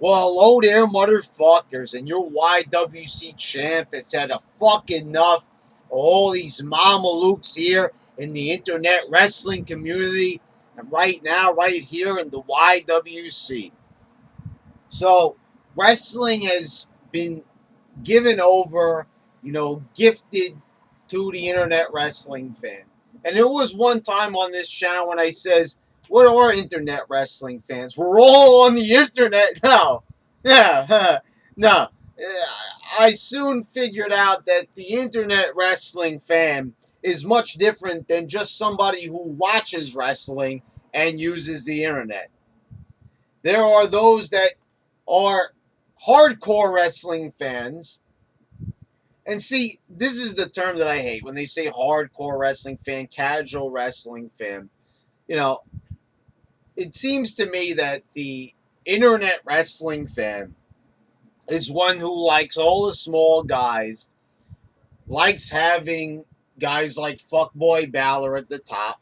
Well, hello there, motherfuckers, and your YWC champ has had a fuck enough of all these mamalukes here in the internet wrestling community, and right now, right here in the YWC. So, wrestling has been given over, gifted to the internet wrestling fan. And there was one time on this channel when I says, "What are internet wrestling fans? We're all on the internet now." Yeah, no. I soon figured out that the internet wrestling fan is much different than just somebody who watches wrestling and uses the internet. There are those that are hardcore wrestling fans. And see, this is the term that I hate when they say hardcore wrestling fan, casual wrestling fan. You know, it seems to me that the internet wrestling fan is one who likes all the small guys, likes having guys like Fuckboy Balor at the top.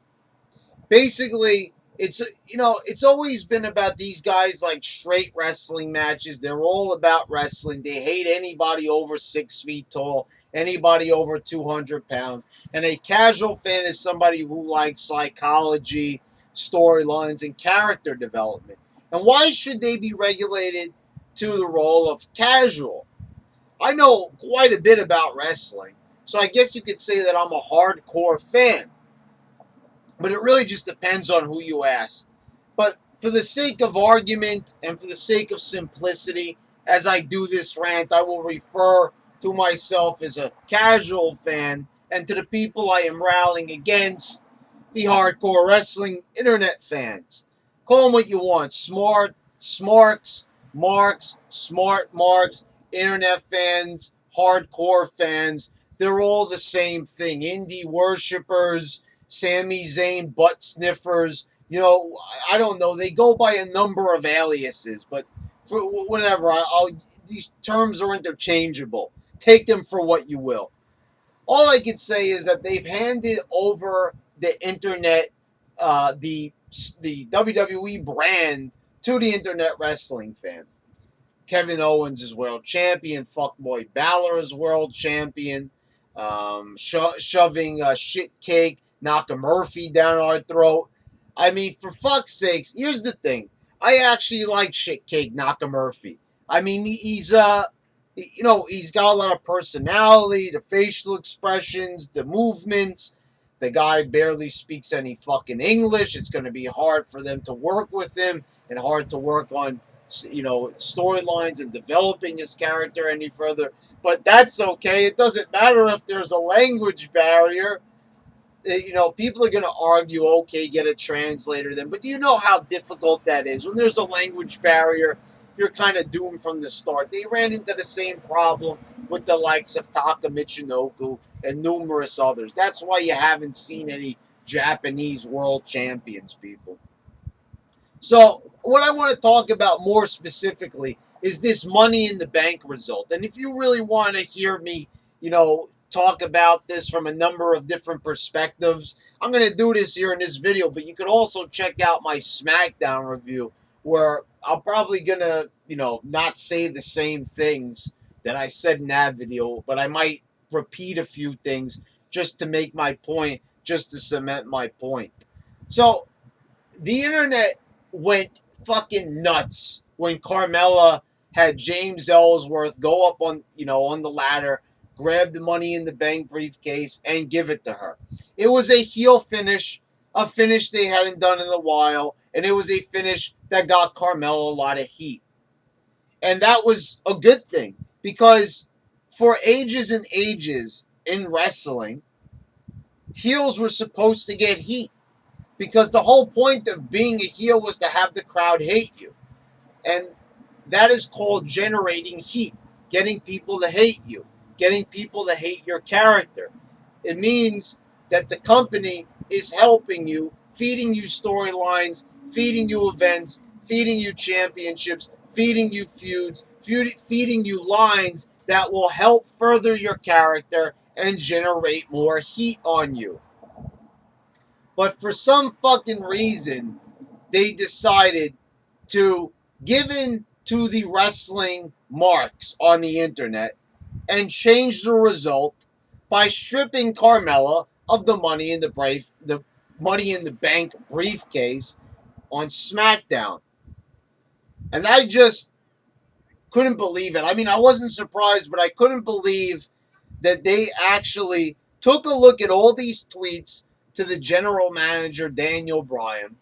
Basically, it's always been about these guys like straight wrestling matches. They're all about wrestling. They hate anybody over 6 feet tall, anybody over 200 pounds. And a casual fan is somebody who likes psychology, storylines, and character development. And why should they be regulated to the role of casual? I know quite a bit about wrestling, so I guess you could say that I'm a hardcore fan. But it really just depends on who you ask. But for the sake of argument and for the sake of simplicity, as I do this rant, I will refer to myself as a casual fan, and to the people I am rallying against, the hardcore wrestling internet fans. Call them what you want. Smart, smarks, marks, smart marks, internet fans, hardcore fans. They're all the same thing. Indie worshippers, Sami Zayn butt sniffers. I don't know. They go by a number of aliases, but for whatever, these terms are interchangeable. Take them for what you will. All I can say is that they've handed over the internet, the WWE brand to the internet wrestling fan. Kevin Owens is world champion. Fuckboy Balor is world champion. Shoving shit cake Nakamurphy down our throat. I mean, for fuck's sakes, here's the thing. I actually like shit cake Nakamurphy. I mean, he's got a lot of personality, the facial expressions, the movements. The guy barely speaks any fucking English. It's going to be hard for them to work with him and hard to work on, storylines and developing his character any further. But that's okay. It doesn't matter if there's a language barrier. People are going to argue, okay, get a translator then. But do you know how difficult that is? When there's a language barrier, you're kind of doomed from the start. They ran into the same problem with the likes of Taka Michinoku and numerous others. That's why you haven't seen any Japanese world champions, people. So, what I want to talk about more specifically is this Money in the Bank result. And if you really want to hear me, talk about this from a number of different perspectives, I'm going to do this here in this video, but you could also check out my SmackDown review where I'm probably going to, not say the same things that I said in that video, but I might repeat a few things just to make my point, just to cement my point. So, the internet went fucking nuts when Carmella had James Ellsworth go up on the ladder, grab the Money in the Bank briefcase, and give it to her. It was a heel finish, a finish they hadn't done in a while, and it was a finish that got Carmella a lot of heat. And that was a good thing, because for ages and ages in wrestling, heels were supposed to get heat. Because the whole point of being a heel was to have the crowd hate you. And that is called generating heat. Getting people to hate you. Getting people to hate your character. It means that the company is helping you, feeding you storylines, feeding you events, feeding you championships, feeding you feuds, feeding you lines that will help further your character and generate more heat on you. But for some fucking reason, they decided to, given to the wrestling marks on the internet and changed the result by stripping Carmella of the Money in the Bank briefcase on SmackDown. And I just couldn't believe it. I mean, I wasn't surprised, but I couldn't believe that they actually took a look at all these tweets to the general manager, Daniel Bryan,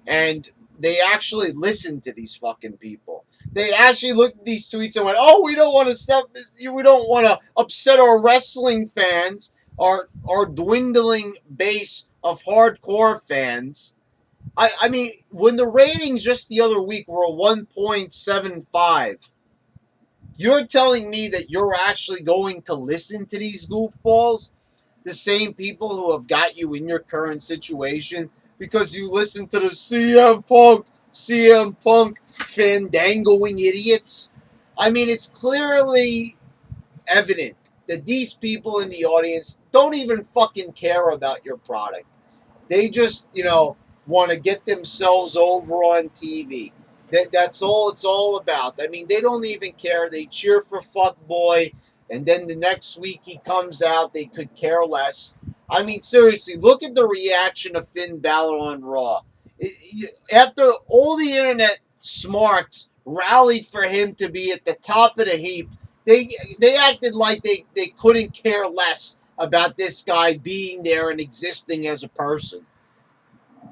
and they actually listened to these fucking people. They actually looked at these tweets and went, "Oh, we don't want to upset our wrestling fans, our dwindling base of hardcore fans." I mean, when the ratings just the other week were 1.75, you're telling me that you're actually going to listen to these goofballs? The same people who have got you in your current situation because you listen to the CM Punk fandangoing idiots? I mean, it's clearly evident that these people in the audience don't even fucking care about your product. They just, want to get themselves over on TV. That's all it's all about. I mean, they don't even care. They cheer for Fuckboy, and then the next week he comes out, they could care less. I mean, seriously, look at the reaction of Finn Balor on Raw. After all the internet smarts rallied for him to be at the top of the heap, they they acted like they couldn't care less about this guy being there and existing as a person.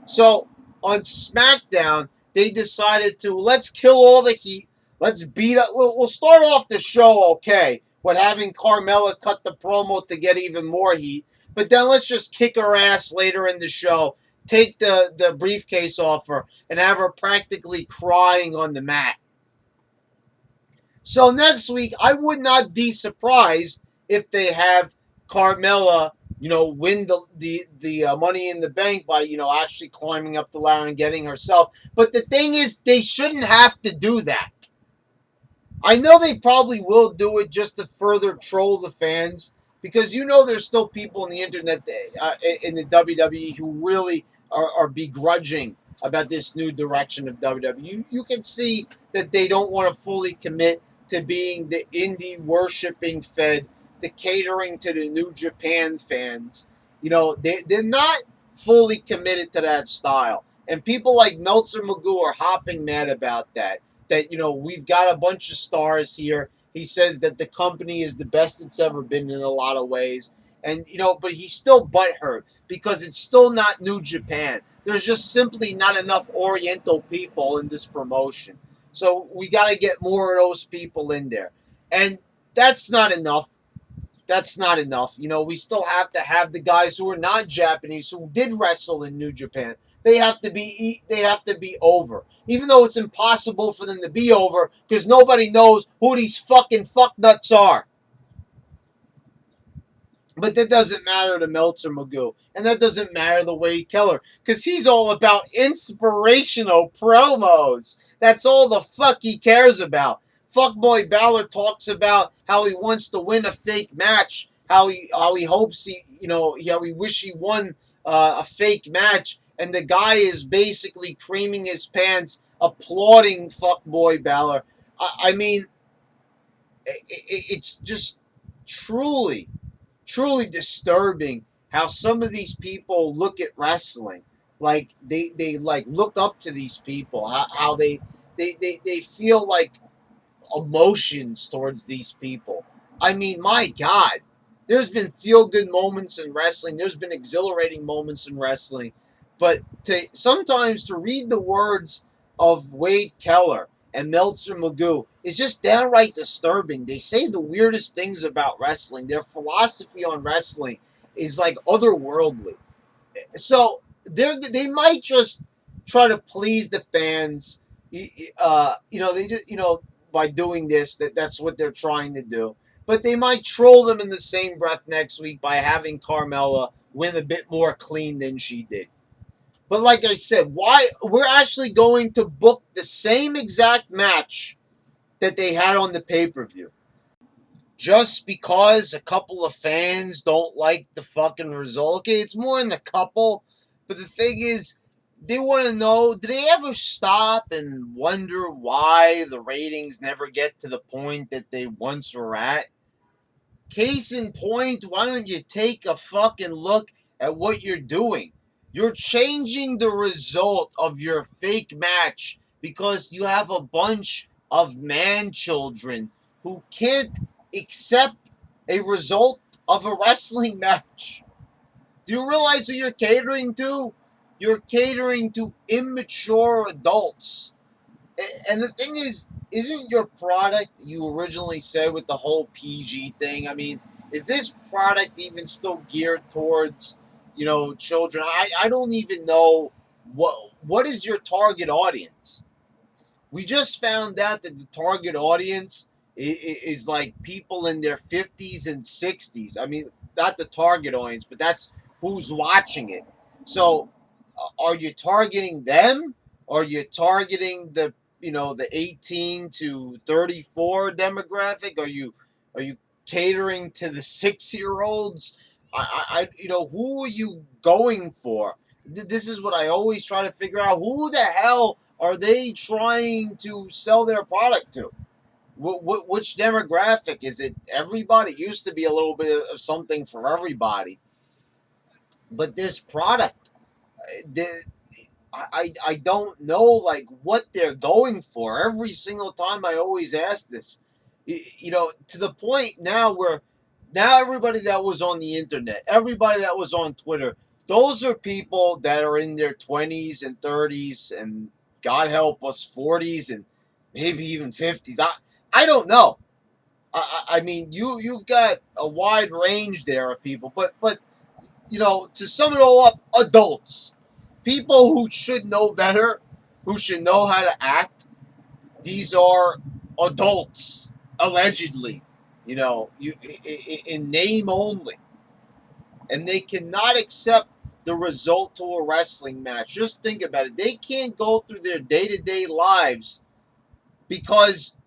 So on SmackDown, they decided to let's kill all the heat. Let's beat up. We'll start off the show okay with having Carmella cut the promo to get even more heat. But then let's just kick her ass later in the show, take the briefcase off her, and have her practically crying on the mat. So next week, I would not be surprised if they have Carmella, win the Money in the Bank by actually climbing up the ladder and getting herself. But the thing is, they shouldn't have to do that. I know they probably will do it just to further troll the fans because there's still people on the internet in the WWE who really are begrudging about this new direction of WWE. You can see that they don't want to fully commit to being the indie worshipping fed, the catering to the New Japan fans. They're not fully committed to that style. And people like Meltzer Magoo are hopping mad about that. That, we've got a bunch of stars here. He says that the company is the best it's ever been in a lot of ways. And, but he's still butthurt because it's still not New Japan. There's just simply not enough Oriental people in this promotion. So we got to get more of those people in there. And that's not enough. That's not enough. We still have to have the guys who are not Japanese who did wrestle in New Japan. They have to be over. Even though it's impossible for them to be over because nobody knows who these fucking fucknuts are. But that doesn't matter to Meltzer Magoo. And that doesn't matter to Wade Keller. Because he's all about inspirational promos. That's all the fuck he cares about. Fuckboy Balor talks about how he wants to win a fake match. How he hopes how he wish he won a fake match. And the guy is basically creaming his pants, applauding Fuckboy Balor. I mean, it's just truly disturbing how some of these people look at wrestling. Like they like look up to these people. How they feel like emotions towards these people. I mean, my God, there's been feel good moments in wrestling. There's been exhilarating moments in wrestling, but sometimes to read the words of Wade Keller and Meltzer Magoo is just downright disturbing. They say the weirdest things about wrestling. Their philosophy on wrestling is like otherworldly. So they might just try to please the fans. They just by doing this that's what they're trying to do. But they might troll them in the same breath next week by having Carmella win a bit more clean than she did. But like I said, why we're actually going to book the same exact match that they had on the pay-per-view. Just because a couple of fans don't like the fucking result. Okay, it's more than a couple. But the thing is, They want to know, do they ever stop and wonder why the ratings never get to the point that they once were at? Case in point, why don't you take a fucking look at what you're doing? You're changing the result of your fake match because you have a bunch of man children who can't accept a result of a wrestling match. Do you realize who you're catering to? You're catering to immature adults. And the thing is, isn't your product you originally said with the whole PG thing? I mean, is this product even still geared towards, children? I don't even know what is your target audience. We just found out that the target audience is like people in their 50s and 60s. I mean, not the target audience, but that's who's watching it. So, are you targeting them? Are you targeting the 18 to 34 demographic? Are you catering to the 6 year olds? Who are you going for? This is what I always try to figure out. Who the hell are they trying to sell their product to? Which demographic is it? Everybody it used to be a little bit of something for everybody, but this product, the, I don't know like what they're going for. Every single time I always ask this, to the point now where now everybody that was on the internet, everybody that was on Twitter, those are people that are in their 20s and 30s and God help us 40s and maybe even 50s. I don't know. I mean you've got a wide range there of people, but to sum it all up, adults, people who should know better, who should know how to act. These are adults, allegedly. In name only, and they cannot accept the result to a wrestling match. Just think about it. They can't go through their day-to-day lives because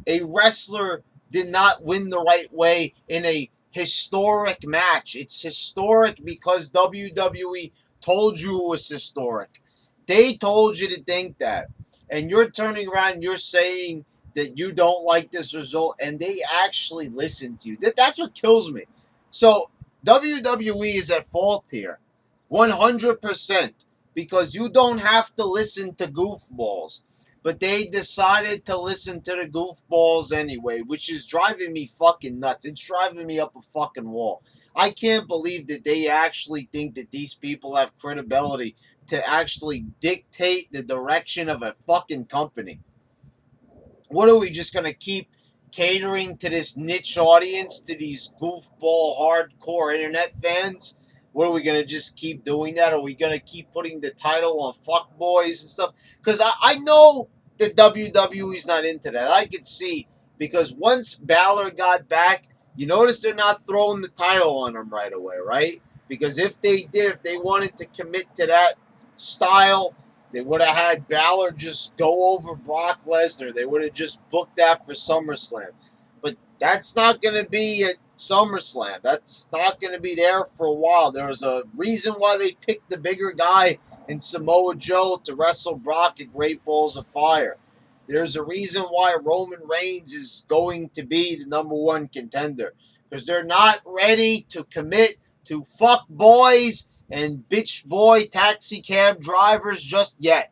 a wrestler did not win the right way in a historic match. It's historic because WWE told you it was historic. They told you to think that. And you're turning around and you're saying that you don't like this result, and they actually listen to you. That's what kills me. So WWE is at fault here. 100%. Because you don't have to listen to goofballs, but they decided to listen to the goofballs anyway, which is driving me fucking nuts. It's driving me up a fucking wall. I can't believe that they actually think that these people have credibility to actually dictate the direction of a fucking company. What are we just going to keep catering to this niche audience, to these goofball hardcore internet fans? What are we going to just keep doing that? Are we going to keep putting the title on fuckboys and stuff? Because I know that WWE's not into that. I could see, because once Balor got back, you notice they're not throwing the title on him right away, right? Because if they did, if they wanted to commit to that style, they would have had Balor just go over Brock Lesnar. They would have just booked that for SummerSlam. But that's not going to be at SummerSlam. That's not going to be there for a while. There's a reason why they picked the bigger guy in Samoa Joe to wrestle Brock at Great Balls of Fire. There's a reason why Roman Reigns is going to be the number one contender. Because they're not ready to commit to fuck boys and bitch boy taxi cab drivers just yet.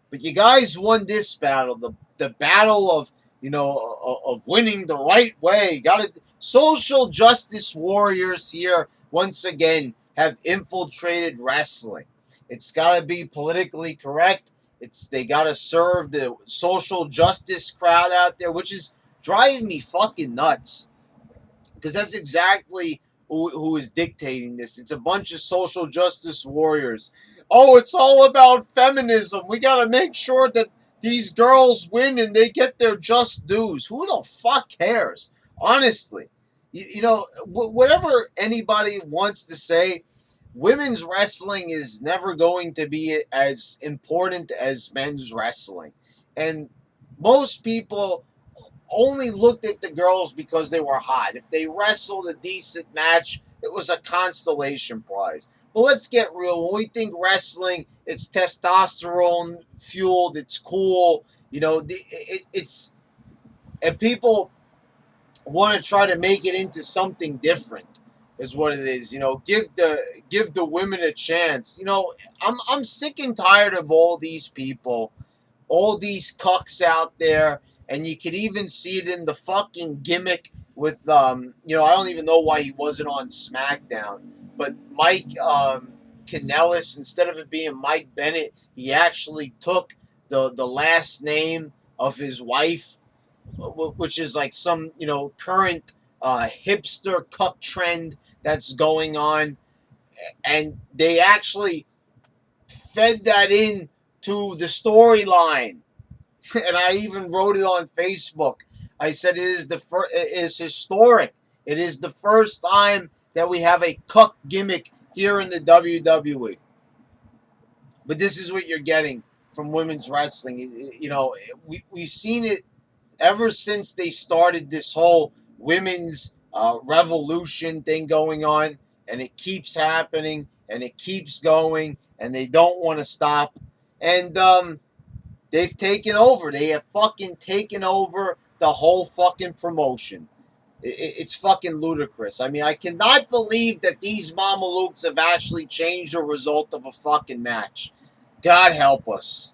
But you guys won this battle, the battle of of winning the right way. Got it. Social justice warriors here once again have infiltrated wrestling. It's got to be politically correct. They got to serve the social justice crowd out there, which is driving me fucking nuts. Because that's exactly who is dictating this. It's a bunch of social justice warriors. Oh, it's all about feminism. We got to make sure that these girls win and they get their just dues. Who the fuck cares? Honestly. Whatever anybody wants to say, women's wrestling is never going to be as important as men's wrestling. And most people only looked at the girls because they were hot. If they wrestled a decent match, it was a constellation prize. But let's get real. When we think wrestling, it's testosterone fueled. It's cool. It's and people want to try to make it into something different. Is what it is. Give the women a chance. I'm sick and tired of all these people, all these cucks out there, and you could even see it in the fucking gimmick with I don't even know why he wasn't on SmackDown, but Mike Kanellis, instead of it being Mike Bennett, he actually took the last name of his wife, which is like some current hipster cuck trend that's going on, and they actually fed that in to the storyline. And I even wrote it on Facebook. I said it is historic. It is the first time that we have a cuck gimmick here in the WWE. But this is what you're getting from women's wrestling. We've seen it ever since they started this whole women's revolution thing going on, and it keeps happening and it keeps going, and they don't want to stop. And they've taken over. They have fucking taken over the whole fucking promotion. It's fucking ludicrous. I mean, I cannot believe that these Mamalukes have actually changed the result of a fucking match. God help us.